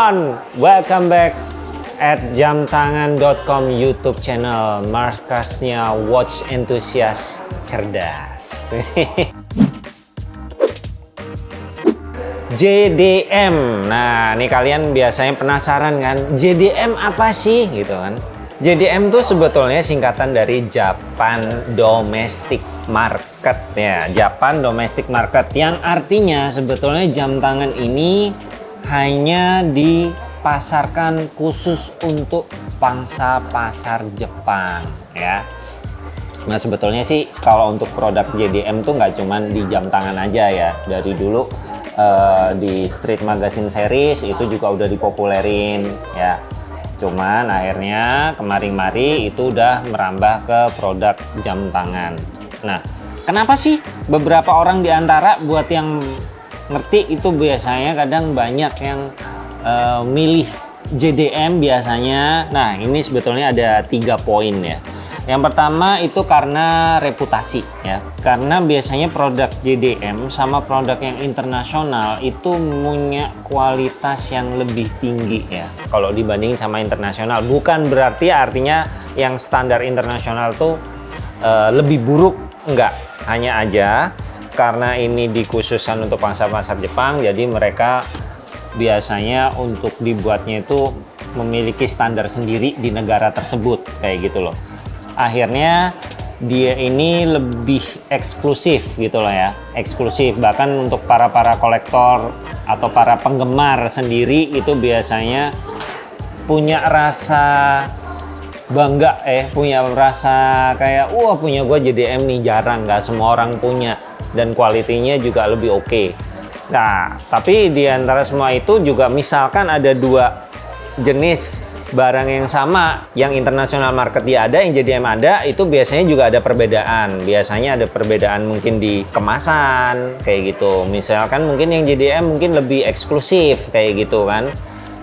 everyone, welcome back at jamtangan.com YouTube channel, markasnya watch enthusiast cerdas. JDM. Nah, ini kalian biasanya penasaran kan, JDM apa sih gitu kan? JDM itu sebetulnya singkatan dari Japan Domestic Market ya, Japan Domestic Market, yang artinya sebetulnya jam tangan ini hanya dipasarkan khusus untuk pangsa pasar Jepang ya. Nah, sebetulnya sih kalau untuk produk JDM tuh nggak cuman di jam tangan aja ya. Dari dulu di Street Magazine Series itu juga udah dipopulerin ya. Cuman akhirnya kemari-mari itu udah merambah ke produk jam tangan. Nah, kenapa sih beberapa orang diantara buat yang ngerti itu biasanya kadang banyak yang milih JDM biasanya. Nah, ini sebetulnya ada 3 poin ya. Yang pertama itu karena reputasi ya. Karena biasanya produk JDM sama produk yang internasional itu punya kualitas yang lebih tinggi ya kalau dibandingin sama internasional. Bukan berarti artinya yang standar internasional tuh lebih buruk, enggak. Hanya aja karena ini dikhususkan untuk pasar Jepang, jadi mereka biasanya untuk dibuatnya itu memiliki standar sendiri di negara tersebut kayak gitu loh. Akhirnya dia ini lebih eksklusif gitu loh ya, eksklusif. Bahkan untuk para kolektor atau para penggemar sendiri itu biasanya punya rasa bangga punya rasa kayak wah, punya gue JDM nih, jarang, nggak semua orang punya, dan kualitinya juga lebih oke. Nah, tapi di antara semua itu juga misalkan ada 2 jenis barang yang sama, yang international market dia ada, yang JDM ada, itu biasanya juga ada perbedaan. Biasanya ada perbedaan mungkin di kemasan kayak gitu. Misalkan mungkin yang JDM mungkin lebih eksklusif kayak gitu kan.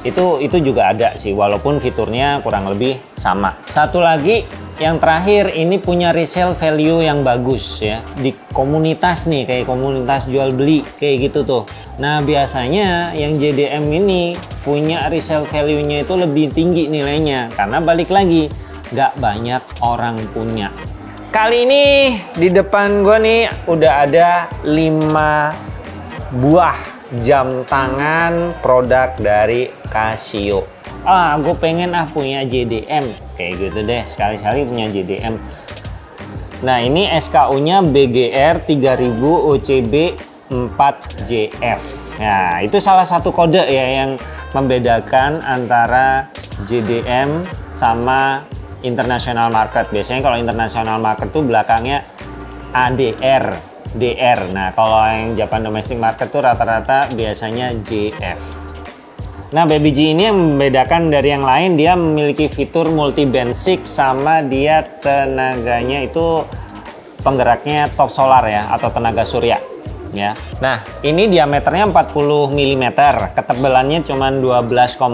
Itu juga ada sih, walaupun fiturnya kurang lebih sama. Satu lagi yang terakhir, ini punya resale value yang bagus ya di komunitas nih, kayak komunitas jual beli kayak gitu tuh. Nah, biasanya yang JDM ini punya resale value-nya itu lebih tinggi nilainya karena balik lagi nggak banyak orang punya. Kali ini di depan gue nih udah ada 5 buah jam tangan produk dari Casio. Gue pengen punya JDM kayak gitu deh, sekali-sekali punya JDM. Nah, ini SKU-nya BGR 3000 OCB 4JF. Nah, itu salah satu kode ya yang membedakan antara JDM sama international market. Biasanya kalau international market tuh belakangnya ADR, DR. Nah, kalau yang Japan Domestic Market tuh rata-rata biasanya JF. Nah, Baby G ini yang membedakan dari yang lain, dia memiliki fitur multi band 6 sama dia tenaganya itu penggeraknya top solar ya, atau tenaga surya ya. Nah, ini diameternya 40 mm, ketebalannya cuma 12,9,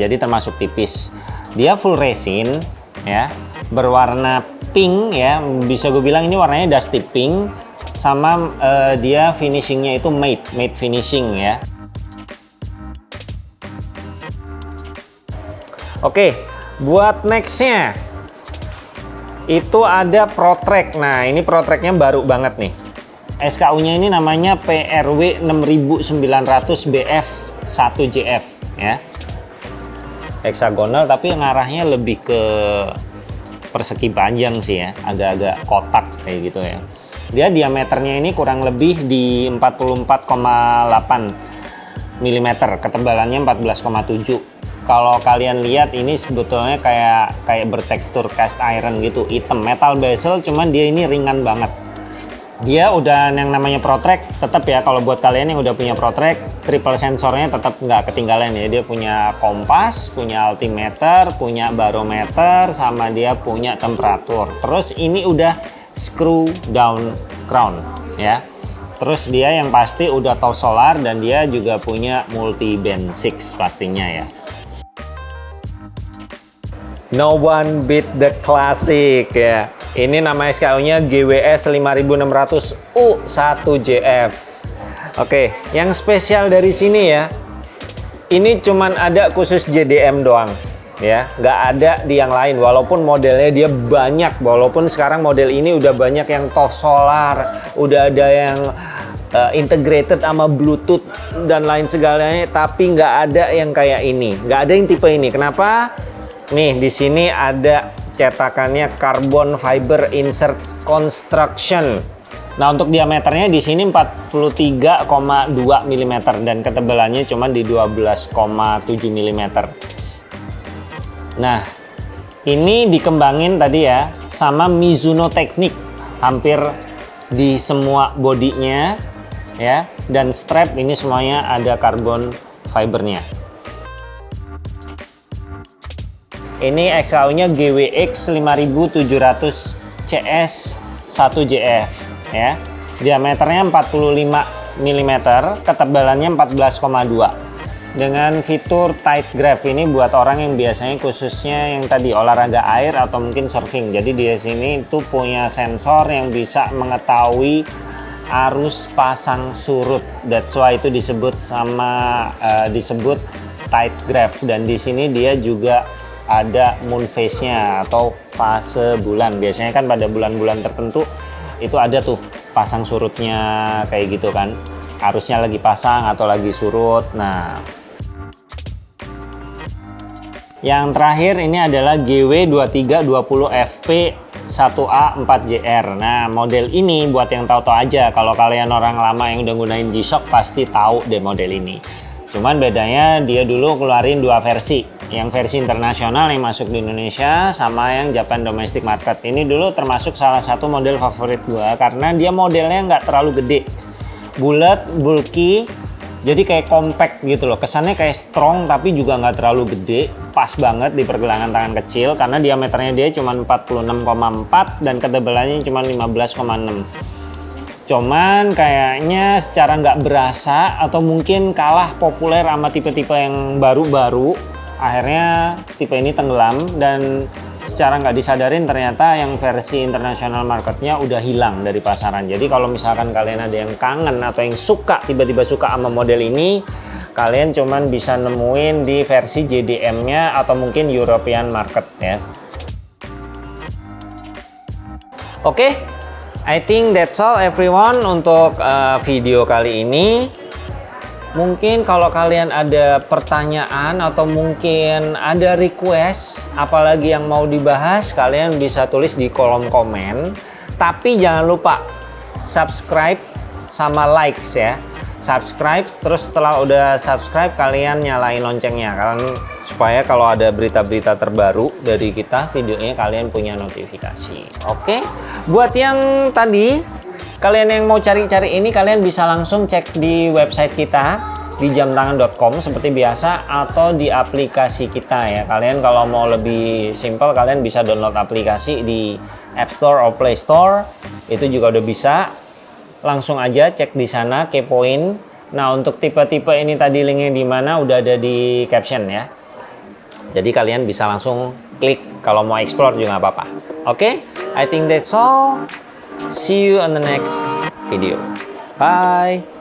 jadi termasuk tipis. Dia full resin ya, berwarna pink ya, bisa gue bilang ini warnanya dusty pink, sama dia finishingnya itu matte finishing ya. Oke, buat nextnya itu ada ProTrack. Nah, ini ProTracknya baru banget nih. SKU-nya ini namanya PRW 6900 BF 1JF ya. Heksagonal tapi ngarahnya lebih ke persegi panjang sih ya, agak-agak kotak kayak gitu ya. Dia diameternya ini kurang lebih di 44,8 mm, ketebalannya 14,7. Kalau kalian lihat ini sebetulnya kayak bertekstur cast iron gitu, hitam, metal bezel, cuman dia ini ringan banget. Dia udah yang namanya ProTrack, tetap ya kalau buat kalian yang udah punya ProTrack, triple sensornya tetap nggak ketinggalan ya. Dia punya kompas, punya altimeter, punya barometer, sama dia punya temperatur. Terus ini udah screw down crown ya. Terus dia yang pasti udah top solar, dan dia juga punya multi band 6 pastinya ya. No one beat the classic ya. Ini nama SKU-nya GWS 5600 U1JF. Oke, yang spesial dari sini ya, Ini cuman ada khusus JDM doang ya, nggak ada di yang lain. Walaupun modelnya dia banyak, walaupun sekarang model ini udah banyak yang TOF solar, udah ada yang integrated sama Bluetooth dan lain segalanya, tapi nggak ada yang kayak ini, nggak ada yang tipe ini. Kenapa? Nih di sini ada cetakannya carbon fiber insert construction. Nah, untuk diameternya di sini 43,2 mm dan ketebalannya cuma di 12,7 mm. Nah, ini dikembangin tadi ya sama Mizuno Technic hampir di semua bodinya ya, dan strap ini semuanya ada carbon fibernya. Ini XAU-nya GWX 5700 CS 1JF. Ya, diameternya 45 mm, ketebalannya 14,2 dengan fitur tight graph. Ini buat orang yang biasanya khususnya yang tadi olahraga air atau mungkin surfing. Jadi di sini itu punya sensor yang bisa mengetahui arus pasang surut. That's why itu disebut disebut tight graph. Dan di sini dia juga ada moon phase-nya atau fase bulan. Biasanya kan pada bulan-bulan tertentu itu ada tuh pasang surutnya kayak gitu kan, arusnya lagi pasang atau lagi surut. Nah, yang terakhir ini adalah GW2320FP1A4JR. Nah, model ini buat yang tahu-tahu aja, kalau kalian orang lama yang udah gunain G-Shock pasti tahu deh model ini. Cuman bedanya dia dulu keluarin dua versi, yang versi internasional yang masuk di Indonesia sama yang Japan domestic market. Ini dulu termasuk salah satu model favorit gua karena dia modelnya nggak terlalu gede, bulat, bulky, jadi kayak compact gitu loh. Kesannya kayak strong tapi juga nggak terlalu gede, pas banget di pergelangan tangan kecil karena diameternya dia cuma 46,4 dan ketebalannya cuma 15,6. Cuman kayaknya secara nggak berasa atau mungkin kalah populer sama tipe-tipe yang baru-baru, akhirnya tipe ini tenggelam dan secara nggak disadarin ternyata yang versi international marketnya udah hilang dari pasaran. Jadi kalau misalkan kalian ada yang kangen atau yang suka, tiba-tiba suka sama model ini, kalian cuman bisa nemuin di versi JDM-nya atau mungkin European market ya. Oke, I think that's all everyone untuk video kali ini. Mungkin kalau kalian ada pertanyaan atau mungkin ada request apalagi yang mau dibahas, kalian bisa tulis di kolom komen. Tapi jangan lupa subscribe sama likes ya. Subscribe, terus setelah udah subscribe kalian nyalain loncengnya supaya kalau ada berita-berita terbaru dari kita, videonya kalian punya notifikasi. Oke, buat yang tadi kalian yang mau cari-cari ini, kalian bisa langsung cek di website kita di jamtangan.com seperti biasa atau di aplikasi kita ya. Kalian kalau mau lebih simple, kalian bisa download aplikasi di App Store atau Play Store, itu juga udah bisa. Langsung aja cek di sana, kepoin. Nah, untuk tipe-tipe ini tadi linknya di mana udah ada di caption ya. Jadi kalian bisa langsung klik kalau mau explore juga nggak apa-apa. Oke, I think that's all. See you on the next video. Bye.